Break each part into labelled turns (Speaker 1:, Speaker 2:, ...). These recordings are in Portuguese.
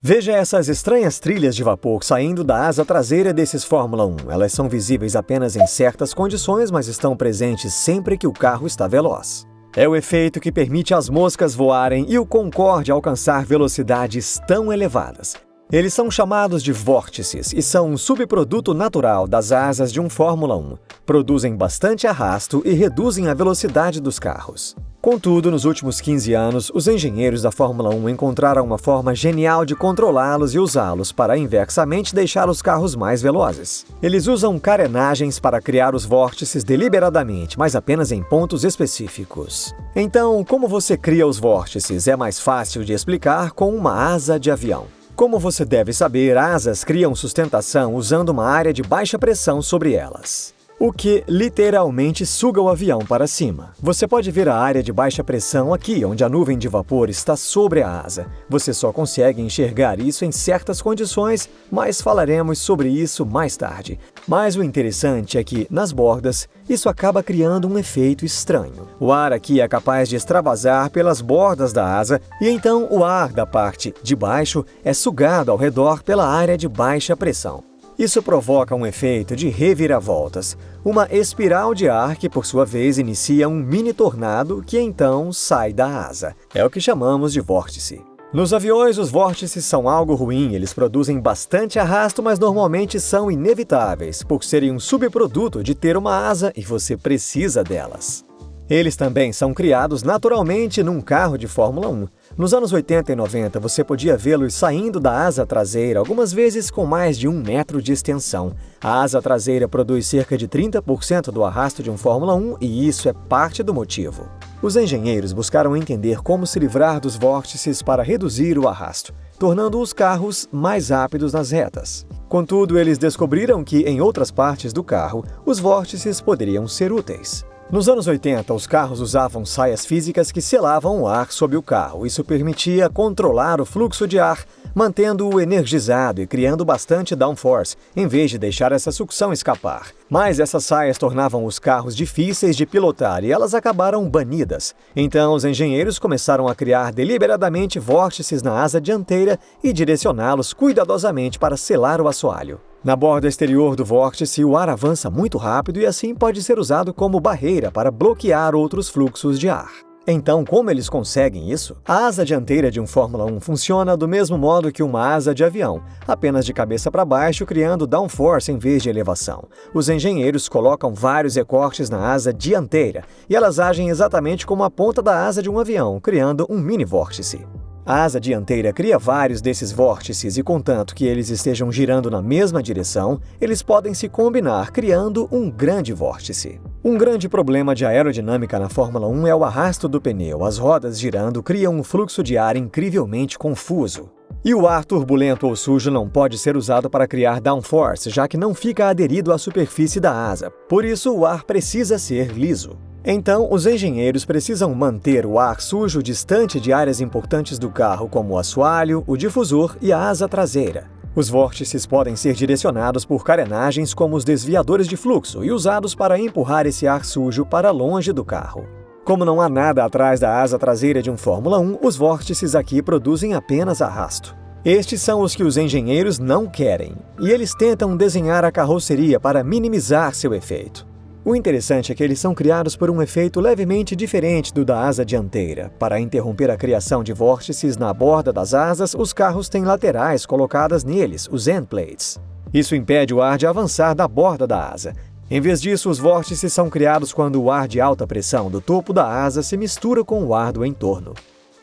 Speaker 1: Veja essas estranhas trilhas de vapor saindo da asa traseira desses Fórmula 1. Elas são visíveis apenas em certas condições, mas estão presentes sempre que o carro está veloz. É o efeito que permite as moscas voarem e o Concorde alcançar velocidades tão elevadas. Eles são chamados de vórtices e são um subproduto natural das asas de um Fórmula 1. Produzem bastante arrasto e reduzem a velocidade dos carros. Contudo, nos últimos 15 anos, os engenheiros da Fórmula 1 encontraram uma forma genial de controlá-los e usá-los para inversamente deixar os carros mais velozes. Eles usam carenagens para criar os vórtices deliberadamente, mas apenas em pontos específicos. Então, como você cria os vórtices é mais fácil de explicar com uma asa de avião. Como você deve saber, asas criam sustentação usando uma área de baixa pressão sobre elas, o que literalmente suga o avião para cima. Você pode ver a área de baixa pressão aqui, onde a nuvem de vapor está sobre a asa. Você só consegue enxergar isso em certas condições, mas falaremos sobre isso mais tarde. Mas o interessante é que, nas bordas, isso acaba criando um efeito estranho. O ar aqui é capaz de extravasar pelas bordas da asa, e então o ar da parte de baixo é sugado ao redor pela área de baixa pressão. Isso provoca um efeito de reviravoltas, uma espiral de ar que, por sua vez, inicia um mini tornado que então sai da asa. É o que chamamos de vórtice. Nos aviões, os vórtices são algo ruim, eles produzem bastante arrasto, mas normalmente são inevitáveis, por serem um subproduto de ter uma asa e você precisa delas. Eles também são criados naturalmente num carro de Fórmula 1. Nos anos 80 e 90, você podia vê-los saindo da asa traseira, algumas vezes com mais de 1 metro de extensão. A asa traseira produz cerca de 30% do arrasto de um Fórmula 1 e isso é parte do motivo. Os engenheiros buscaram entender como se livrar dos vórtices para reduzir o arrasto, tornando os carros mais rápidos nas retas. Contudo, eles descobriram que, em outras partes do carro, os vórtices poderiam ser úteis. Nos anos 80, os carros usavam saias físicas que selavam o ar sob o carro. Isso permitia controlar o fluxo de ar, mantendo-o energizado e criando bastante downforce, em vez de deixar essa sucção escapar. Mas essas saias tornavam os carros difíceis de pilotar e elas acabaram banidas. Então, os engenheiros começaram a criar deliberadamente vórtices na asa dianteira e direcioná-los cuidadosamente para selar o assoalho. Na borda exterior do vórtice, o ar avança muito rápido e assim pode ser usado como barreira para bloquear outros fluxos de ar. Então, como eles conseguem isso? A asa dianteira de um Fórmula 1 funciona do mesmo modo que uma asa de avião, apenas de cabeça para baixo, criando downforce em vez de elevação. Os engenheiros colocam vários recortes na asa dianteira e elas agem exatamente como a ponta da asa de um avião, criando um mini vórtice. A asa dianteira cria vários desses vórtices e, contanto que eles estejam girando na mesma direção, eles podem se combinar, criando um grande vórtice. Um grande problema de aerodinâmica na Fórmula 1 é o arrasto do pneu. As rodas girando criam um fluxo de ar incrivelmente confuso. E o ar turbulento ou sujo não pode ser usado para criar downforce, já que não fica aderido à superfície da asa. Por isso, o ar precisa ser liso. Então, os engenheiros precisam manter o ar sujo distante de áreas importantes do carro, como o assoalho, o difusor e a asa traseira. Os vórtices podem ser direcionados por carenagens como os desviadores de fluxo e usados para empurrar esse ar sujo para longe do carro. Como não há nada atrás da asa traseira de um Fórmula 1, os vórtices aqui produzem apenas arrasto. Estes são os que os engenheiros não querem, e eles tentam desenhar a carroceria para minimizar seu efeito. O interessante é que eles são criados por um efeito levemente diferente do da asa dianteira. Para interromper a criação de vórtices na borda das asas, os carros têm laterais colocadas neles, os end plates. Isso impede o ar de avançar da borda da asa. Em vez disso, os vórtices são criados quando o ar de alta pressão do topo da asa se mistura com o ar do entorno.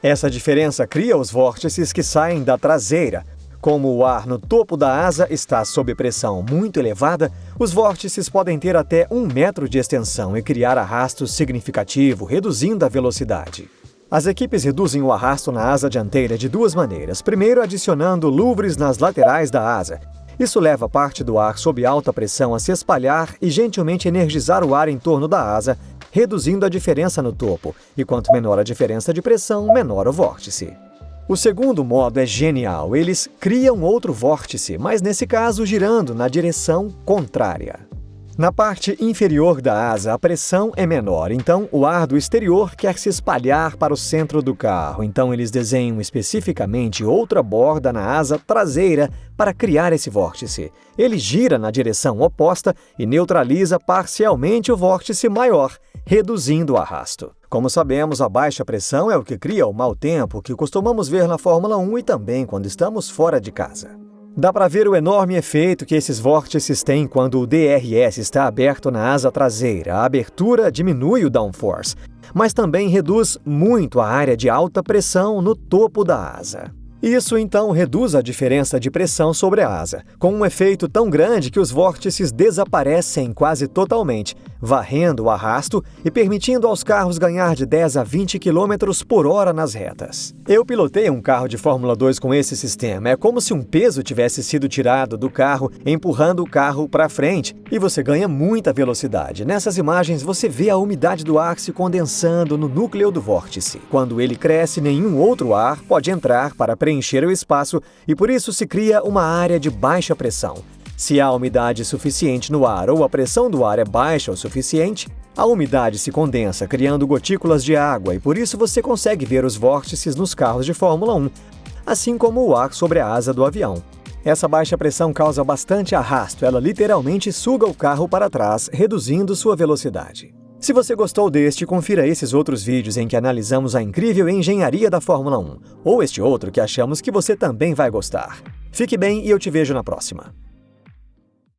Speaker 1: Essa diferença cria os vórtices que saem da traseira. Como o ar no topo da asa está sob pressão muito elevada, os vórtices podem ter até 1 metro de extensão e criar arrasto significativo, reduzindo a velocidade. As equipes reduzem o arrasto na asa dianteira de 2 maneiras. Primeiro, adicionando louvres nas laterais da asa. Isso leva parte do ar sob alta pressão a se espalhar e gentilmente energizar o ar em torno da asa, reduzindo a diferença no topo. E quanto menor a diferença de pressão, menor o vórtice. O segundo modo é genial. Eles criam outro vórtice, mas nesse caso girando na direção contrária. Na parte inferior da asa, a pressão é menor, então o ar do exterior quer se espalhar para o centro do carro. Então eles desenham especificamente outra borda na asa traseira para criar esse vórtice. Ele gira na direção oposta e neutraliza parcialmente o vórtice maior, reduzindo o arrasto. Como sabemos, a baixa pressão é o que cria o mau tempo que costumamos ver na Fórmula 1 e também quando estamos fora de casa. Dá para ver o enorme efeito que esses vórtices têm quando o DRS está aberto na asa traseira. A abertura diminui o downforce, mas também reduz muito a área de alta pressão no topo da asa. Isso, então, reduz a diferença de pressão sobre a asa, com um efeito tão grande que os vórtices desaparecem quase totalmente, varrendo o arrasto e permitindo aos carros ganhar de 10 a 20 km por hora nas retas. Eu pilotei um carro de Fórmula 2 com esse sistema. É como se um peso tivesse sido tirado do carro, empurrando o carro para frente, e você ganha muita velocidade. Nessas imagens, você vê a umidade do ar se condensando no núcleo do vórtice. Quando ele cresce, nenhum outro ar pode entrar para preencher o espaço e por isso se cria uma área de baixa pressão. Se há umidade suficiente no ar ou a pressão do ar é baixa o suficiente, a umidade se condensa, criando gotículas de água e por isso você consegue ver os vórtices nos carros de Fórmula 1, assim como o ar sobre a asa do avião. Essa baixa pressão causa bastante arrasto, ela literalmente suga o carro para trás, reduzindo sua velocidade. Se você gostou deste, confira esses outros vídeos em que analisamos a incrível engenharia da Fórmula 1, ou este outro que achamos que você também vai gostar. Fique bem e eu te vejo na próxima.